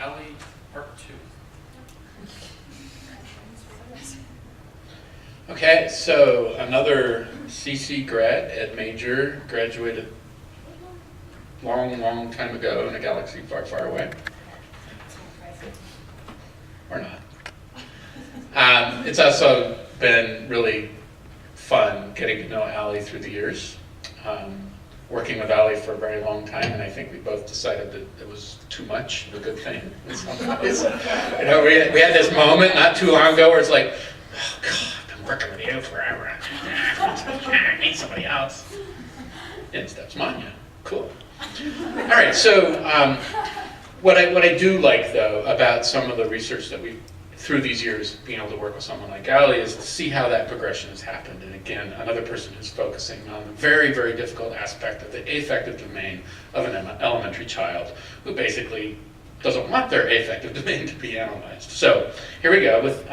Allie, part 2. Okay, so another CC grad, Ed Major, graduated long time ago in a galaxy far away. Or not. It's also been really fun getting to know Allie through the years. Working with Allie for a very long time, and I think we both decided that it was too much of a good thing in some ways. You know, we had this moment not too long ago where it's like, oh God, I've been working with you forever. I need somebody else. And steps Manya. Cool. All right, so what I do like, though, about some of the research that we through these years, being able to work with someone like Allie, is to see how that progression has happened. And again, another person who's focusing on the very difficult aspect of the affective domain of an elementary child who basically doesn't want their affective domain to be analyzed. So here we go with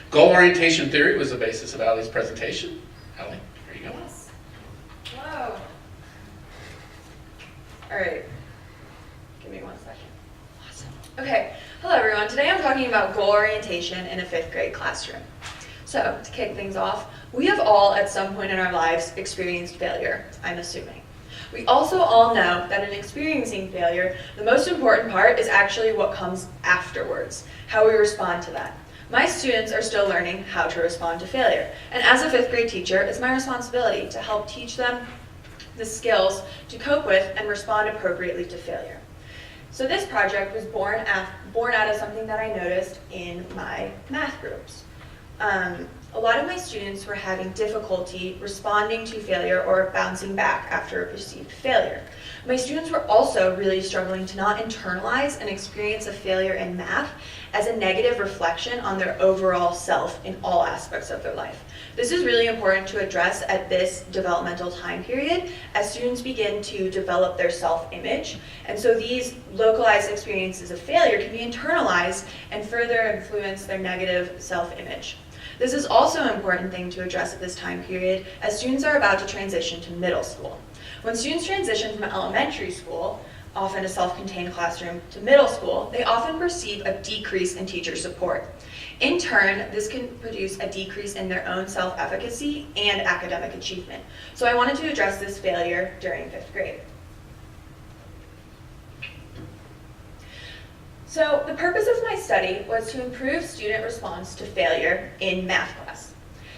goal orientation theory was the basis of Allie's presentation. Allie, here you go. Yes. Whoa. All right. Give me 1 second. Awesome. Okay. Hello, everyone. Today I'm talking about goal orientation in a 5th grade classroom. So, to kick things off, we have all at some point in our lives experienced failure, I'm assuming. We also all know that in experiencing failure, the most important part is actually what comes afterwards, how we respond to that. My students are still learning how to respond to failure, and as a 5th grade teacher, it's my responsibility to help teach them the skills to cope with and respond appropriately to failure. So this project was born out of something that I noticed in my math groups. A lot of my students were having difficulty responding to failure or bouncing back after a perceived failure. My students were also really struggling to not internalize an experience of failure in math as a negative reflection on their overall self in all aspects of their life. This is really important to address at this developmental time period as students begin to develop their self-image. And so these localized experiences of failure can be internalized and further influence their negative self-image. This is also an important thing to address at this time period as students are about to transition to middle school. When students transition from elementary school, often a self-contained classroom, to middle school, they often perceive a decrease in teacher support. In turn, this can produce a decrease in their own self-efficacy and academic achievement. So I wanted to address this failure during 5th grade. So the purpose of my study was to improve student response to failure in math class.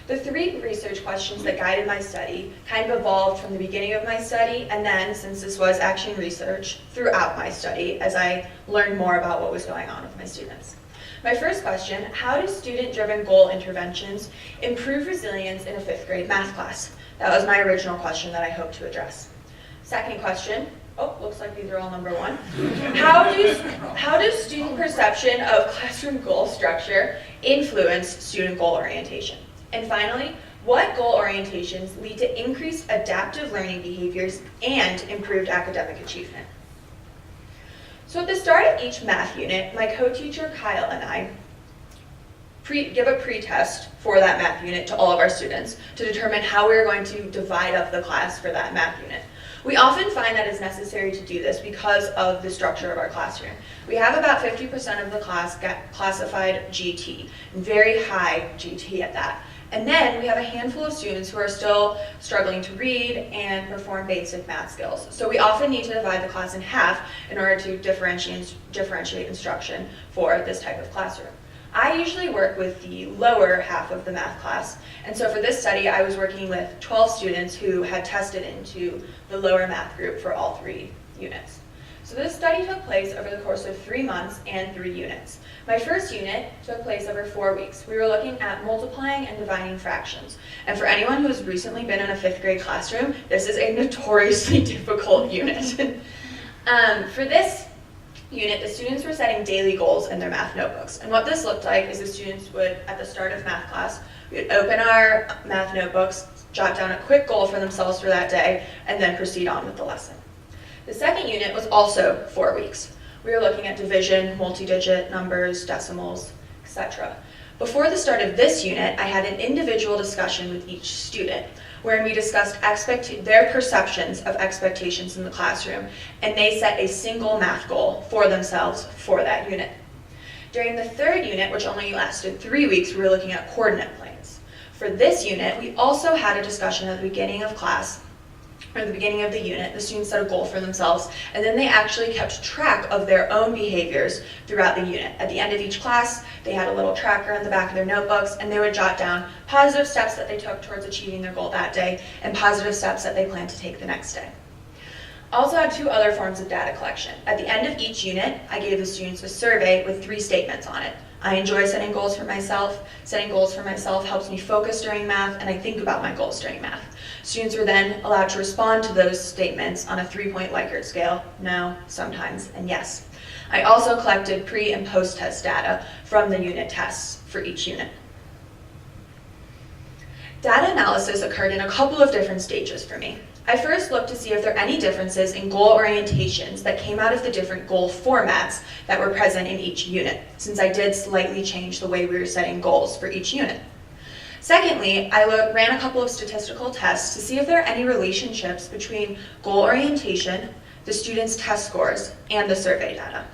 The 3 research questions that guided my study kind of evolved from the beginning of my study, and then, since this was action research, throughout my study as I learned more about what was going on with my students. My first question, how do student-driven goal interventions improve resilience in a 5th grade math class? That was my original question that I hope to address. Second question, looks like these are all number 1. How does student perception of classroom goal structure influence student goal orientation? And finally, what goal orientations lead to increased adaptive learning behaviors and improved academic achievement? So at the start of each math unit, my co-teacher Kyle and I give a pre-test for that math unit to all of our students to determine how we are going to divide up the class for that math unit. We often find that it's necessary to do this because of the structure of our classroom. We have about 50% of the class classified GT, very high GT at that. And then we have a handful of students who are still struggling to read and perform basic math skills. So we often need to divide the class in half in order to differentiate instruction for this type of classroom. I usually work with the lower half of the math class, and so for this study I was working with 12 students who had tested into the lower math group for all 3 units. So this study took place over the course of 3 months and 3 units. My first unit took place over 4 weeks. We were looking at multiplying and dividing fractions. And for anyone who has recently been in a 5th grade classroom, this is a notoriously difficult unit. For this unit, the students were setting daily goals in their math notebooks. And what this looked like is the students would, at the start of math class, we would open our math notebooks, jot down a quick goal for themselves for that day, and then proceed on with the lesson. The second unit was also 4 weeks. We were looking at division, multi-digit numbers, decimals, etc. Before the start of this unit, I had an individual discussion with each student, wherein we discussed their perceptions of expectations in the classroom, and they set a single math goal for themselves for that unit. During the third unit, which only lasted 3 weeks, we were looking at coordinate planes. For this unit, we also had a discussion at the beginning of class, or the beginning of the unit. The students set a goal for themselves, and then they actually kept track of their own behaviors throughout the unit. At the end of each class, they had a little tracker on the back of their notebooks, and they would jot down positive steps that they took towards achieving their goal that day, and positive steps that they plan to take the next day. I also had 2 other forms of data collection. At the end of each unit, I gave the students a survey with 3 statements on it. I enjoy setting goals for myself. Setting goals for myself helps me focus during math, and I think about my goals during math. Students were then allowed to respond to those statements on a 3-point Likert scale: no, sometimes, and yes. I also collected pre- and post-test data from the unit tests for each unit. Data analysis occurred in a couple of different stages for me. I first looked to see if there are any differences in goal orientations that came out of the different goal formats that were present in each unit, since I did slightly change the way we were setting goals for each unit. Secondly, I ran a couple of statistical tests to see if there are any relationships between goal orientation, the students' test scores, and the survey data.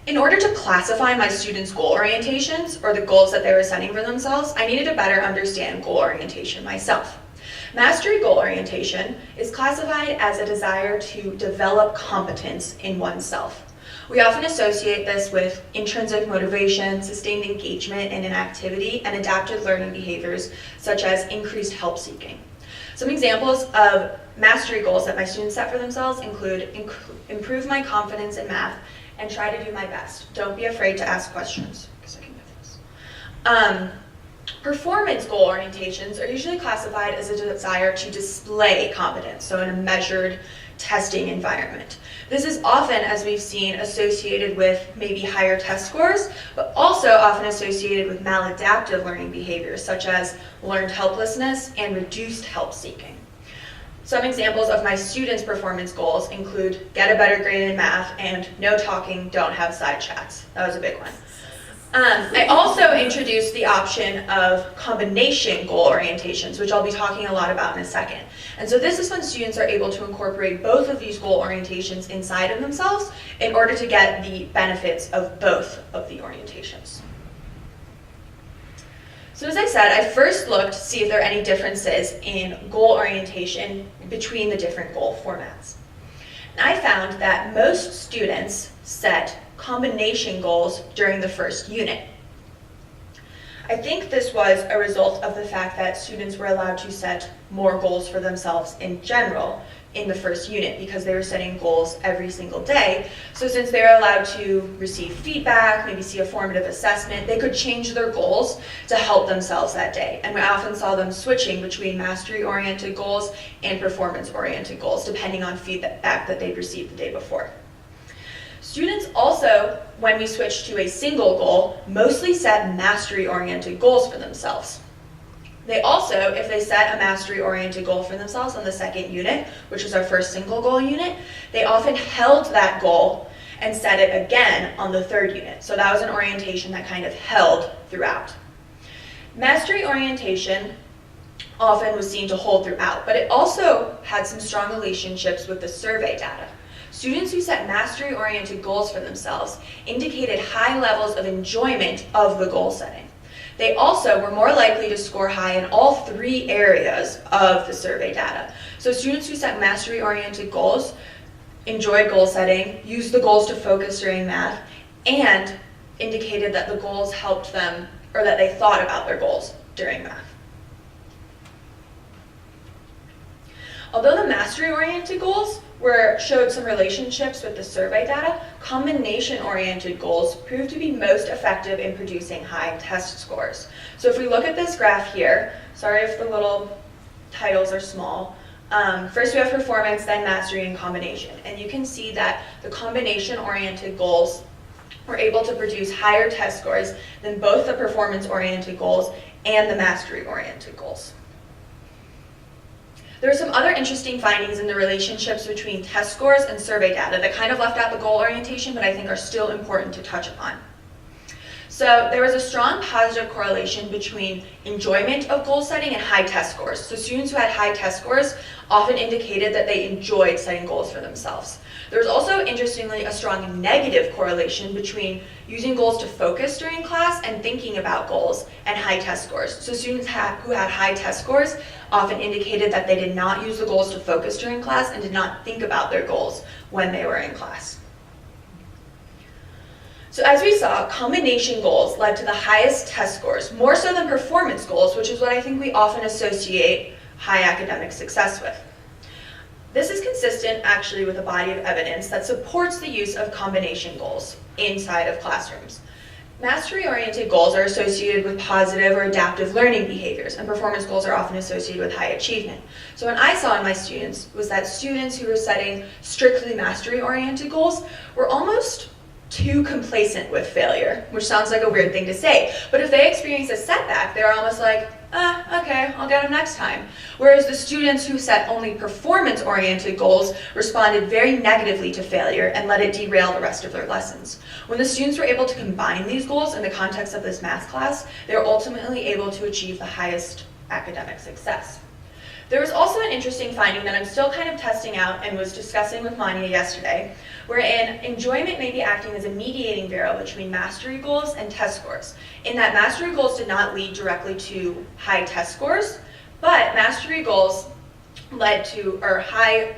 In order to classify my students' goal orientations, or the goals that they were setting for themselves, I needed to better understand goal orientation myself. Mastery goal orientation is classified as a desire to develop competence in oneself. We often associate this with intrinsic motivation, sustained engagement in an activity, and adaptive learning behaviors such as increased help seeking. Some examples of mastery goals that my students set for themselves include improve my confidence in math and try to do my best. Don't be afraid to ask questions, because I can do this. Performance goal orientations are usually classified as a desire to display competence, so in a measured testing environment. This is often, as we've seen, associated with maybe higher test scores, but also often associated with maladaptive learning behaviors, such as learned helplessness and reduced help seeking. Some examples of my students' performance goals include get a better grade in math and no talking, don't have side chats. That was a big one. I also introduced the option of combination goal orientations, which I'll be talking a lot about in a second. And so this is when students are able to incorporate both of these goal orientations inside of themselves in order to get the benefits of both of the orientations. So as I said, I first looked to see if there are any differences in goal orientation between the different goal formats. And I found that most students set combination goals during the first unit. I think this was a result of the fact that students were allowed to set more goals for themselves in general in the first unit because they were setting goals every single day. So since they were allowed to receive feedback, maybe see a formative assessment, they could change their goals to help themselves that day. And we often saw them switching between mastery-oriented goals and performance-oriented goals, depending on feedback that they'd received the day before. Students also, when we switched to a single goal, mostly set mastery-oriented goals for themselves. They also, if they set a mastery-oriented goal for themselves on the second unit, which is our first single goal unit, they often held that goal and set it again on the third unit. So that was an orientation that kind of held throughout. Mastery orientation often was seen to hold throughout, but it also had some strong relationships with the survey data. Students who set mastery-oriented goals for themselves indicated high levels of enjoyment of the goal setting. They also were more likely to score high in all 3 areas of the survey data. So students who set mastery-oriented goals enjoyed goal setting, used the goals to focus during math, and indicated that the goals helped them, or that they thought about their goals during math. Although the mastery-oriented goals showed some relationships with the survey data, combination-oriented goals proved to be most effective in producing high test scores. So if we look at this graph here, sorry if the little titles are small, first we have performance, then mastery and combination. And you can see that the combination-oriented goals were able to produce higher test scores than both the performance-oriented goals and the mastery-oriented goals. There are some other interesting findings in the relationships between test scores and survey data that kind of left out the goal orientation, but I think are still important to touch upon. So there was a strong positive correlation between enjoyment of goal setting and high test scores. So students who had high test scores often indicated that they enjoyed setting goals for themselves. There was also, interestingly, a strong negative correlation between using goals to focus during class and thinking about goals and high test scores. So students who had high test scores often indicated that they did not use the goals to focus during class and did not think about their goals when they were in class. So as we saw, combination goals led to the highest test scores, more so than performance goals, which is what I think we often associate high academic success with. This is consistent actually with a body of evidence that supports the use of combination goals inside of classrooms. Mastery-oriented goals are associated with positive or adaptive learning behaviors, and performance goals are often associated with high achievement. So what I saw in my students was that students who were setting strictly mastery-oriented goals were almost too complacent with failure, which sounds like a weird thing to say, but if they experience a setback, they're almost like, okay, I'll get them next time. Whereas the students who set only performance-oriented goals responded very negatively to failure and let it derail the rest of their lessons. When the students were able to combine these goals in the context of this math class, they were ultimately able to achieve the highest academic success. There was also an interesting finding that I'm still kind of testing out and was discussing with Mania yesterday, wherein enjoyment may be acting as a mediating variable between mastery goals and test scores, in that mastery goals did not lead directly to high test scores, but mastery goals led to, or high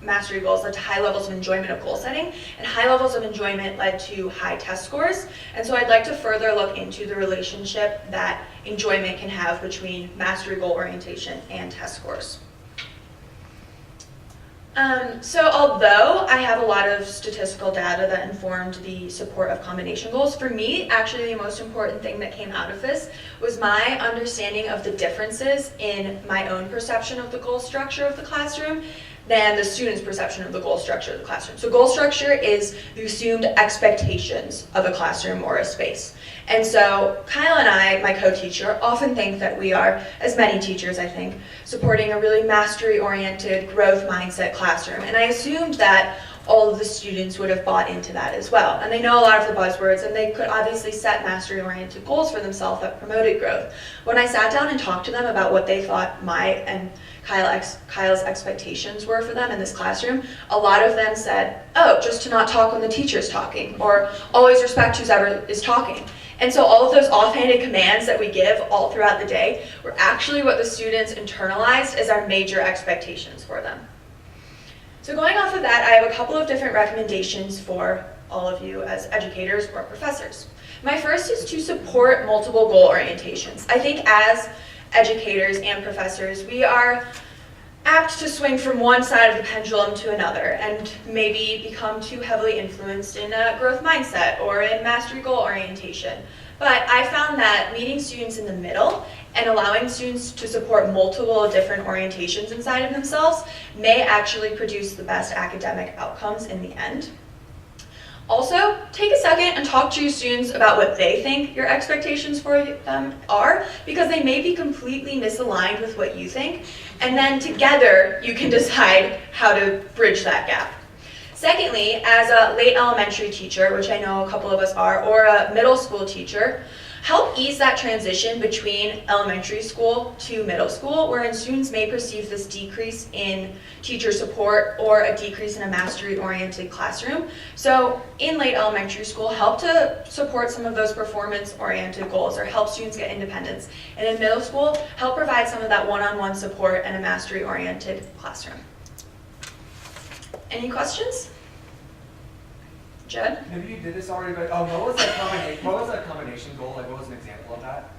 mastery goals led to high levels of enjoyment of goal setting, and high levels of enjoyment led to high test scores. And so I'd like to further look into the relationship that enjoyment can have between mastery goal orientation and test scores. So although I have a lot of statistical data that informed the support of combination goals, for me, actually the most important thing that came out of this was my understanding of the differences in my own perception of the goal structure of the classroom than the student's perception of the goal structure of the classroom. So goal structure is the assumed expectations of a classroom or a space. And so Kyle and I, my co-teacher, often think that we are, as many teachers I think, supporting a really mastery-oriented growth mindset classroom. And I assumed that all of the students would have bought into that as well. And they know a lot of the buzzwords, and they could obviously set mastery-oriented goals for themselves that promoted growth. When I sat down and talked to them about what they thought my and Kyle's expectations were for them in this classroom, a lot of them said, oh, just to not talk when the teacher's talking, or always respect whoever is talking. And so all of those offhanded commands that we give all throughout the day were actually what the students internalized as our major expectations for them. So going off of that, I have a couple of different recommendations for all of you as educators or professors. My first is to support multiple goal orientations. I think as educators and professors, we are apt to swing from one side of the pendulum to another and maybe become too heavily influenced in a growth mindset or in mastery goal orientation. But I found that meeting students in the middle and allowing students to support multiple different orientations inside of themselves may actually produce the best academic outcomes in the end. Also, take a second and talk to your students about what they think your expectations for them are, because they may be completely misaligned with what you think, and then together you can decide how to bridge that gap. Secondly, as a late elementary teacher, which I know a couple of us are, or a middle school teacher, help ease that transition between elementary school to middle school, wherein students may perceive this decrease in teacher support or a decrease in a mastery-oriented classroom. So in late elementary school, help to support some of those performance-oriented goals or help students get independence. And in middle school, help provide some of that one-on-one support and a mastery-oriented classroom. Any questions? Jed? Maybe you did this already, but what was that combination goal? Like, what was an example of that?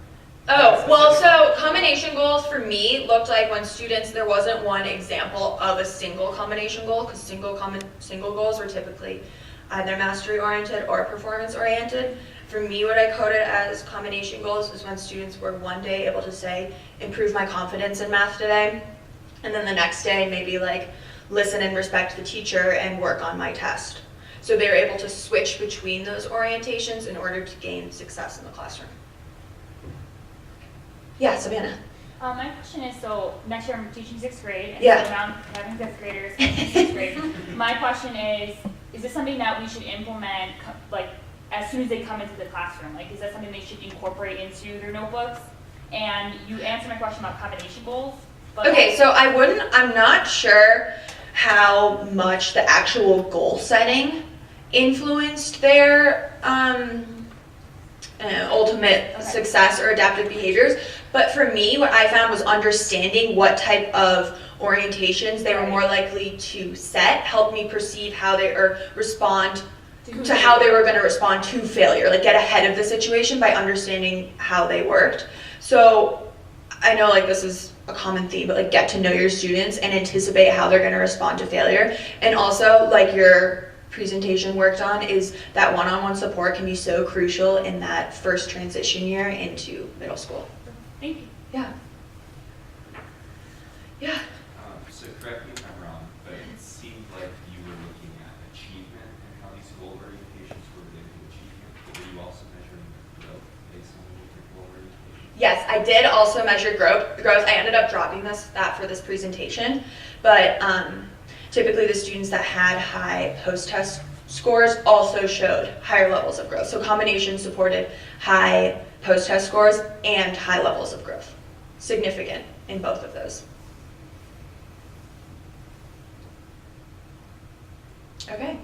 Oh, well, so combination goals for me looked like when students, there wasn't one example of a single combination goal, because single goals were typically either mastery-oriented or performance-oriented. For me, what I coded as combination goals was when students were one day able to say, improve my confidence in math today, and then the next day maybe like listen and respect the teacher and work on my test. So they were able to switch between those orientations in order to gain success in the classroom. Yeah, Savannah. My question is, so next year I'm teaching 6th grade, and Yeah. so now I'm having 5th graders in 6th grade. My question is this something that we should implement like as soon as they come into the classroom? Like, is that something they should incorporate into their notebooks? And you answered my question about combination goals. But Okay, so I'm not sure how much the actual goal setting influenced their ultimate Okay. success or adaptive behaviors. But for me, what I found was understanding what type of orientations they were more likely to set helped me perceive how they or respond to how they were going to respond to failure, like get ahead of the situation by understanding how they worked. So I know like this is a common theme, but like get to know your students and anticipate how they're going to respond to failure. And also like your presentation worked on is that one-on-one support can be so crucial in that first transition year into middle school. Thank you. Yeah. Yeah. So correct me if I'm wrong, but it seemed like you were looking at achievement and how these goal orientations were related to achievement, but were you also measuring growth based on the different goal orientations? Yes, I did also measure growth. I ended up dropping that for this presentation, but typically the students that had high post-test scores also showed higher levels of growth. So combination supported high post-test scores and high levels of growth. Significant in both of those. Okay.